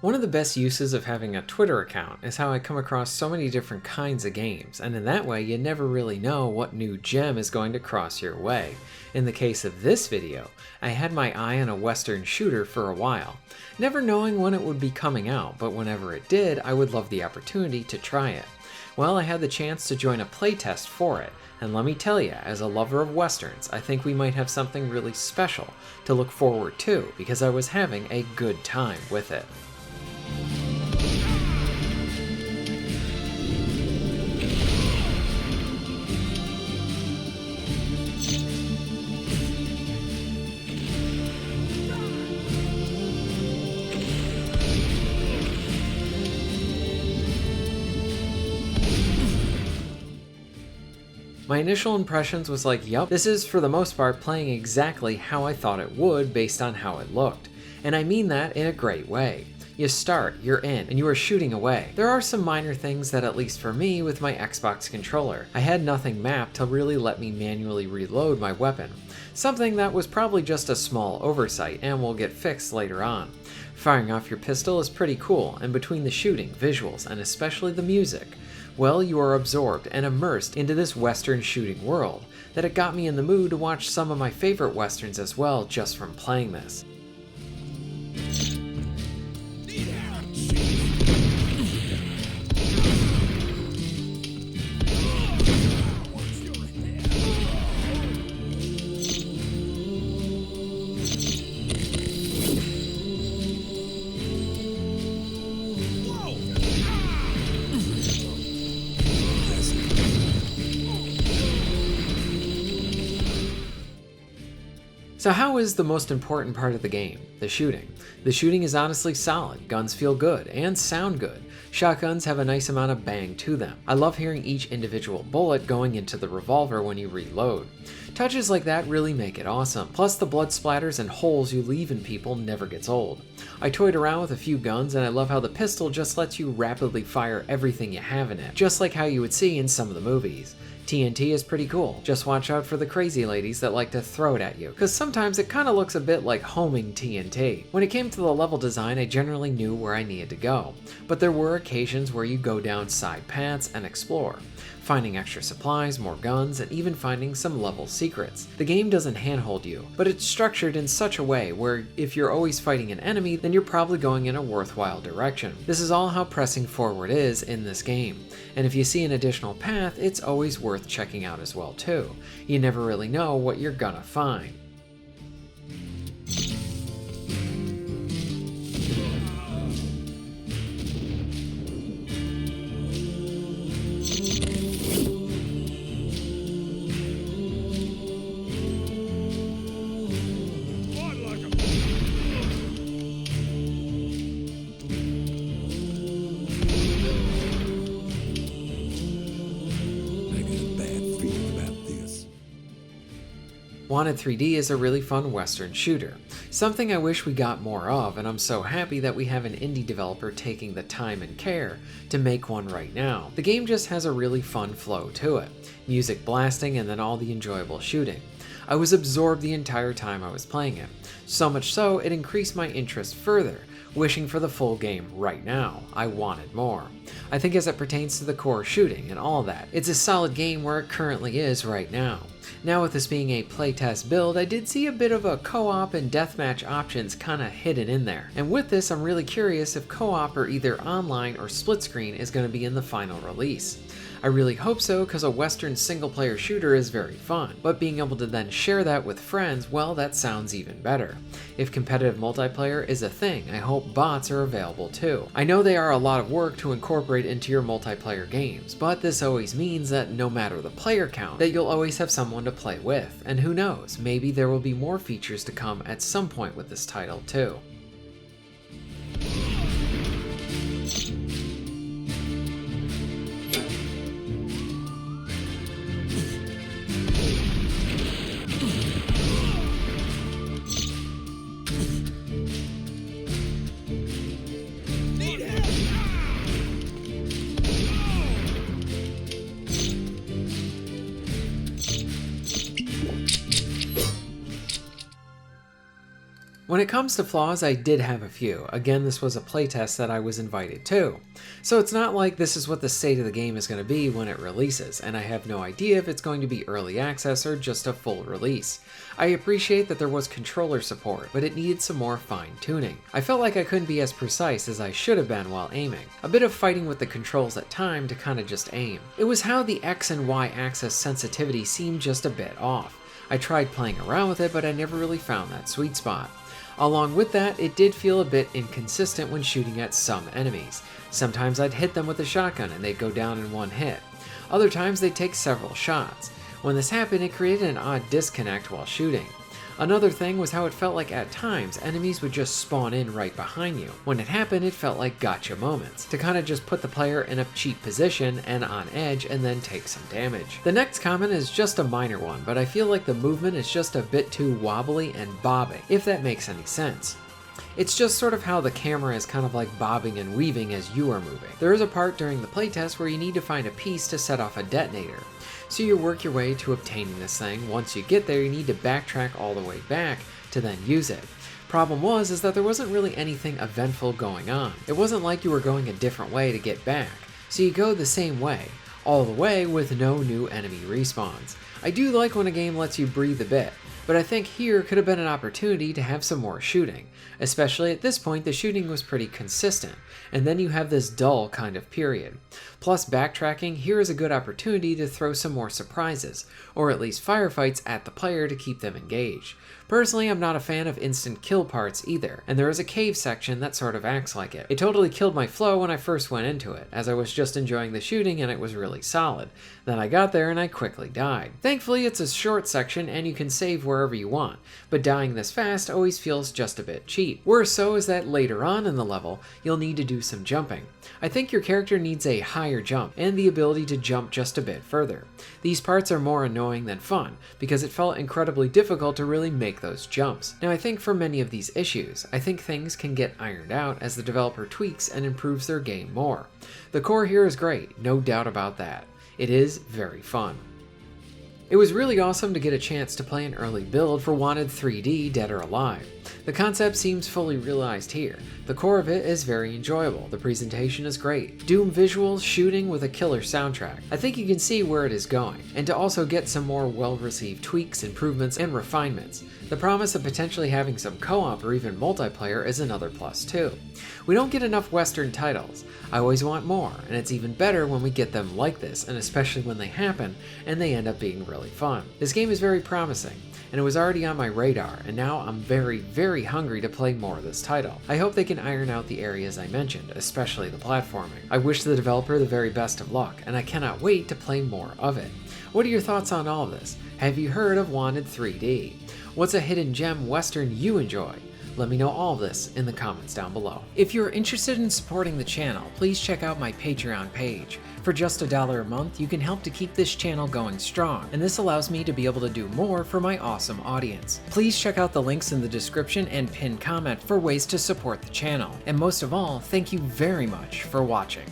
One of the best uses of having a Twitter account is how I come across so many different kinds of games, and in that way you never really know what new gem is going to cross your way. In the case of this video, I had my eye on a Western shooter for a while, never knowing when it would be coming out, but whenever it did, I would love the opportunity to try it. Well, I had the chance to join a playtest for it, and let me tell you, as a lover of Westerns, I think we might have something really special to look forward to because I was having a good time with it. My initial impressions was like, yup, this is for the most part playing exactly how I thought it would based on how it looked. And I mean that in a great way. You start, you're in, and you are shooting away. There are some minor things that, at least for me, with my Xbox controller, I had nothing mapped to really let me manually reload my weapon. Something that was probably just a small oversight and will get fixed later on. Firing off your pistol is pretty cool, and between the shooting, visuals, and especially the music, well, you are absorbed and immersed into this Western shooting world that it got me in the mood to watch some of my favorite Westerns as well just from playing this. So how is the most important part of the game? The shooting. The shooting is honestly solid, guns feel good, and sound good. Shotguns have a nice amount of bang to them. I love hearing each individual bullet going into the revolver when you reload. Touches like that really make it awesome. Plus the blood splatters and holes you leave in people never gets old. I toyed around with a few guns and I love how the pistol just lets you rapidly fire everything you have in it, just like how you would see in some of the movies. TNT is pretty cool, just watch out for the crazy ladies that like to throw it at you, cause sometimes it kinda looks a bit like homing TNT. When it came to the level design, I generally knew where I needed to go, but there were occasions where you go down side paths and explore, finding extra supplies, more guns, and even finding some level secrets. The game doesn't handhold you, but it's structured in such a way where if you're always fighting an enemy, then you're probably going in a worthwhile direction. This is all how pressing forward is in this game, and if you see an additional path, it's always worth checking out as well too. You never really know what you're gonna find. Wanted 3D is a really fun Western shooter, something I wish we got more of, and I'm so happy that we have an indie developer taking the time and care to make one right now. The game just has a really fun flow to it, music blasting and then all the enjoyable shooting. I was absorbed the entire time I was playing it, so much so it increased my interest further, wishing for the full game right now. I wanted more. I think as it pertains to the core shooting and all that, it's a solid game where it currently is right now. Now with this being a playtest build, I did see a bit of a co-op and deathmatch options kinda hidden in there. And with this, I'm really curious if co-op or either online or split screen is going to be in the final release. I really hope so, because a Western single player shooter is very fun, but being able to then share that with friends, well, that sounds even better. If competitive multiplayer is a thing, I hope bots are available too. I know they are a lot of work to incorporate into your multiplayer games, but this always means that no matter the player count, that you'll always have someone to play with, and who knows, maybe there will be more features to come at some point with this title too. When it comes to flaws, I did have a few. Again, this was a playtest that I was invited to. So it's not like this is what the state of the game is going to be when it releases, and I have no idea if it's going to be early access or just a full release. I appreciate that there was controller support, but it needed some more fine-tuning. I felt like I couldn't be as precise as I should have been while aiming. A bit of fighting with the controls at time to kinda just aim. It was how the X and Y axis sensitivity seemed just a bit off. I tried playing around with it, but I never really found that sweet spot. Along with that, it did feel a bit inconsistent when shooting at some enemies. Sometimes I'd hit them with a shotgun and they'd go down in one hit. Other times they'd take several shots. When this happened, it created an odd disconnect while shooting. Another thing was how it felt like at times enemies would just spawn in right behind you. When it happened, it felt like gotcha moments, to kinda just put the player in a cheap position and on edge and then take some damage. The next comment is just a minor one, but I feel like the movement is just a bit too wobbly and bobbing, if that makes any sense. It's just sort of how the camera is kind of like bobbing and weaving as you are moving. There is a part during the playtest where you need to find a piece to set off a detonator. So you work your way to obtaining this thing. Once you get there, you need to backtrack all the way back to then use it. Problem was that there wasn't really anything eventful going on. It wasn't like you were going a different way to get back. So you go the same way, all the way with no new enemy respawns. I do like when a game lets you breathe a bit, but I think here could have been an opportunity to have some more shooting. Especially at this point, the shooting was pretty consistent, and then you have this dull kind of period. Plus, backtracking, here is a good opportunity to throw some more surprises, or at least firefights at the player to keep them engaged. Personally, I'm not a fan of instant kill parts either, and there is a cave section that sort of acts like it. It totally killed my flow when I first went into it, as I was just enjoying the shooting and it was really solid. Then I got there and I quickly died. Thankfully, it's a short section and you can save wherever you want, but dying this fast always feels just a bit cheap. Worse so is that later on in the level, you'll need to do some jumping. I think your character needs a higher jump and the ability to jump just a bit further. These parts are more annoying than fun, because it felt incredibly difficult to really make those jumps. Now I think for many of these issues, I think things can get ironed out as the developer tweaks and improves their game more. The core here is great, no doubt about that. It is very fun. It was really awesome to get a chance to play an early build for Wanted 3D Dead or Alive. The concept seems fully realized here. The core of it is very enjoyable, the presentation is great. Doom visuals, shooting with a killer soundtrack. I think you can see where it is going, and to also get some more well-received tweaks, improvements, and refinements. The promise of potentially having some co-op or even multiplayer is another plus too. We don't get enough Western titles. I always want more, and it's even better when we get them like this, and especially when they happen, and they end up being really fun. This game is very promising, and it was already on my radar, and now I'm very hungry to play more of this title. I hope they can iron out the areas I mentioned, especially the platforming. I wish the developer the very best of luck, and I cannot wait to play more of it. What are your thoughts on all of this? Have you heard of Wanted 3D? What's a hidden gem Western you enjoy? Let me know all of this in the comments down below. If you're interested in supporting the channel, please check out my Patreon page. For just $1 a month, you can help to keep this channel going strong, and this allows me to be able to do more for my awesome audience. Please check out the links in the description and pinned comment for ways to support the channel. And most of all, thank you very much for watching.